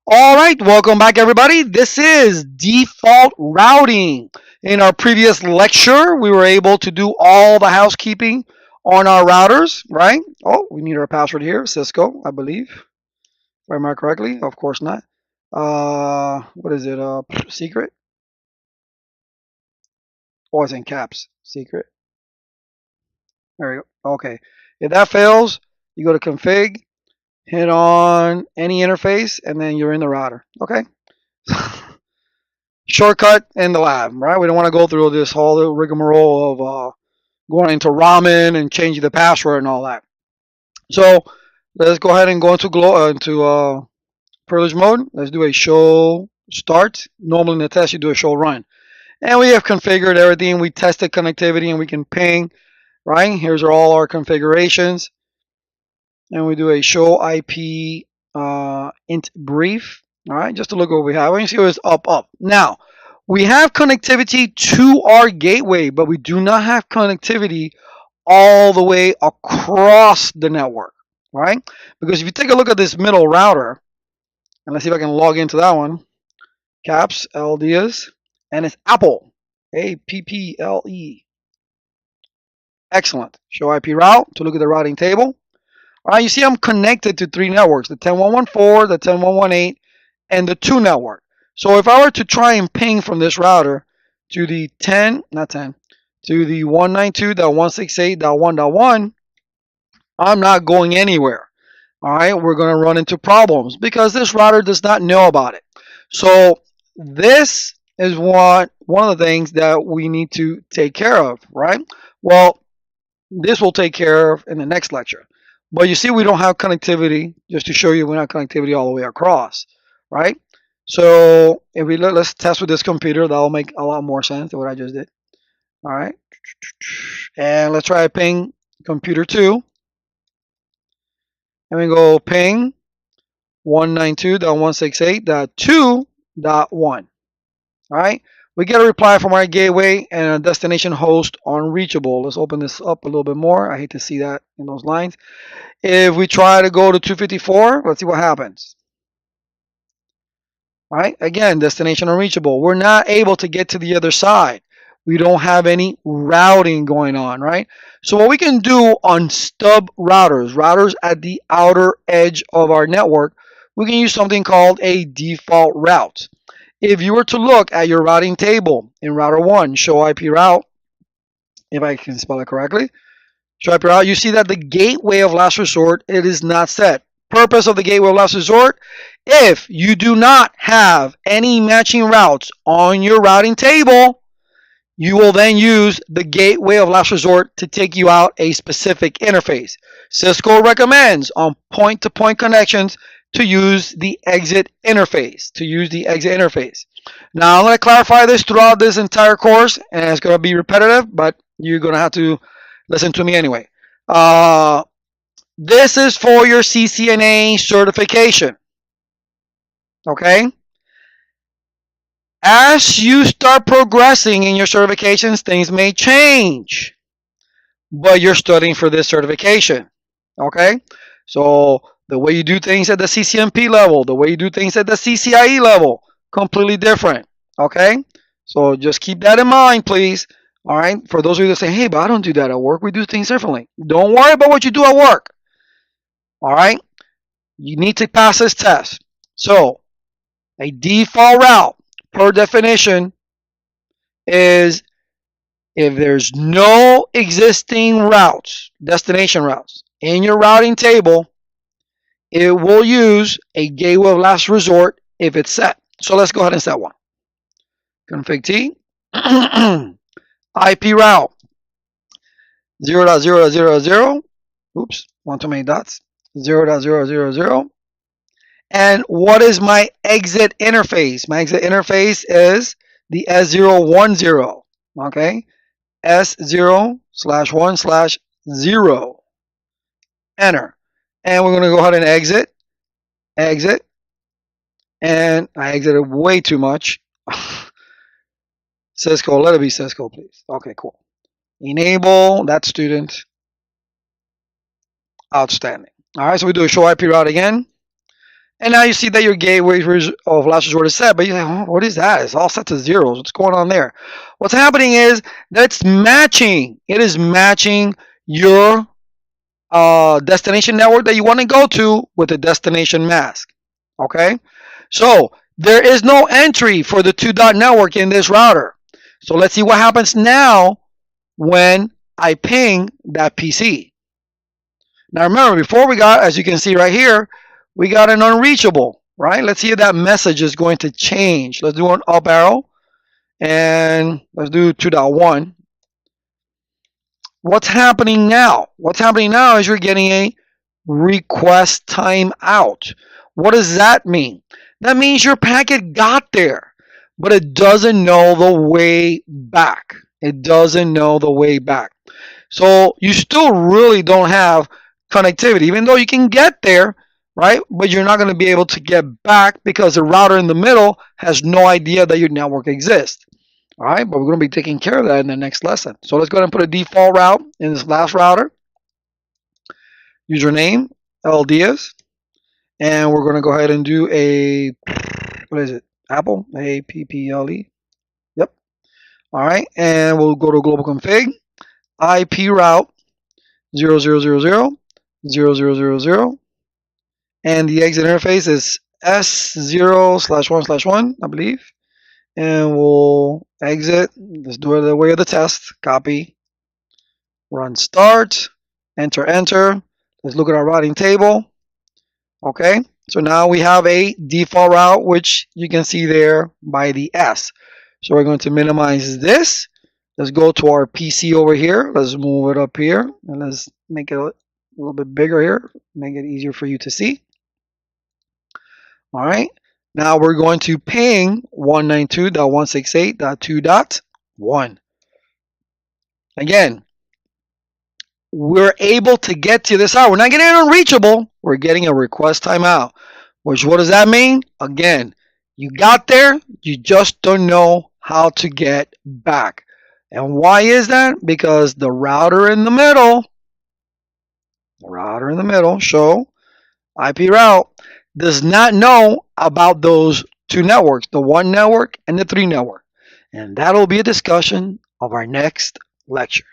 All right, welcome back, everybody. This is default routing. In our previous lecture, we were able to do all the housekeeping on our routers, right? Oh, we need our password here, Cisco, I believe. If I remember correctly, of course not. What is it? Secret? Oh, it's in caps. Secret. There you go. Okay. If that fails, you go to config, hit on any interface, and then you're in the router. Okay. Shortcut in the lab, right? We don't want to go through this whole rigmarole of going into ramen and changing the password and all that. So let's go ahead and go into privilege mode. Let's do a show start. Normally in the test you do a show run, and we have configured everything. We tested connectivity and we can ping. Right here's all our configurations, and we do a show IP int brief. All right, just to look what we have. And you see it's up. Now, we have connectivity to our gateway, but we do not have connectivity all the way across the network, right? Because if you take a look at this middle router, and let's see if I can log into that one, caps, LDS, and it's Apple, APPLE. Excellent. Show IP route to look at the routing table. All right, you see I'm connected to three networks, the 10114, the 10118, and the 2 network. So if I were to try and ping from this router to the 10, not 10, to the 192.168.1.1, I'm not going anywhere. All right, we're going to run into problems because this router does not know about it. So this is one of the things that we need to take care of, right? Well, this we'll take care of in the next lecture. But you see, we don't have connectivity, just to show you we don't have connectivity all the way across, right? So if we let's test with this computer, that'll make a lot more sense than what I just did. All right, and let's try ping computer 2, and we go ping 192.168.2.1. All right, we get a reply from our gateway and a destination host unreachable. Let's open this up a little bit more. I hate to see that in those lines. If we try to go to 254, let's see what happens. All right, again, destination unreachable. We're not able to get to the other side. We don't have any routing going on, right? So what we can do on stub routers at the outer edge of our network, we can use something called a default route. If you were to look at your routing table in router 1, show IP route, if I can spell it correctly, show IP route, you see that the gateway of last resort, it is not set. Purpose of the gateway of last resort, if you do not have any matching routes on your routing table, you will then use the gateway of last resort to take you out a specific interface. Cisco recommends on point-to-point connections to use the exit interface. Now, I'm going to clarify this throughout this entire course, and it's going to be repetitive, but you're going to have to listen to me anyway. This is for your CCNA certification. Okay? As you start progressing in your certifications, things may change, but you're studying for this certification. Okay? So the way you do things at the CCNP level, the way you do things at the CCIE level, completely different. Okay? So just keep that in mind, please. All right? For those of you that say, hey, but I don't do that at work, we do things differently. Don't worry about what you do at work. All right? You need to pass this test. So a default route, per definition, is if there's no existing routes, destination routes, in your routing table, it will use a gateway of last resort if it's set. So let's go ahead and set one. Config T, IP route 0.0.0.0, oops, one too many dots, 0.0.0.0. And what is my exit interface? My exit interface is the S010, okay? S0/1/0. Enter. And we're going to go ahead and exit. And I exited way too much. Cisco, let it be Cisco, please. Okay, cool. Enable that student. Outstanding. All right, so we do a show IP route again. And now you see that your gateway of last resort is set, but you're like, oh, what is that? It's all set to zeros. What's going on there? What's happening is that it's matching. It is matching your destination network that you want to go to with the destination mask. Okay? So there is no entry for the 2 dot network in this router. So let's see what happens now when I ping that PC. Now remember, before we got, as you can see right here, we got an unreachable, right? Let's see if that message is going to change. Let's do an up arrow and let's do 2.1. What's happening now? What's happening now is you're getting a request timeout. What does that mean? That means your packet got there, but it doesn't know the way back. It doesn't know the way back. So you still really don't have connectivity, even though you can get there, right? But you're not going to be able to get back because the router in the middle has no idea that your network exists. All right, but we're going to be taking care of that in the next lesson. So let's go ahead and put a default route in this last router. Username, LDS. And we're going to go ahead and do a, what is it? Apple, APPLE. Yep. All right, and we'll go to global config, IP route 0000, and the exit interface is S0/1/1, I believe. And we'll exit. Let's do it the way of the test. Copy. Run start. Enter, enter. Let's look at our routing table. Okay. So now we have a default route, which you can see there by the S. So we're going to minimize this. Let's go to our PC over here. Let's move it up here. And let's make it a little bit bigger here. Make it easier for you to see. All right. Now we're going to ping 192.168.2.1. Again, we're able to get to this out. We're not getting an unreachable. We're getting a request timeout. Which, what does that mean? Again, you got there. You just don't know how to get back. And why is that? Because the router in the middle, show IP route, does not know about those 2 networks, the 1 network and the 3 network. And that'll be a discussion of our next lecture.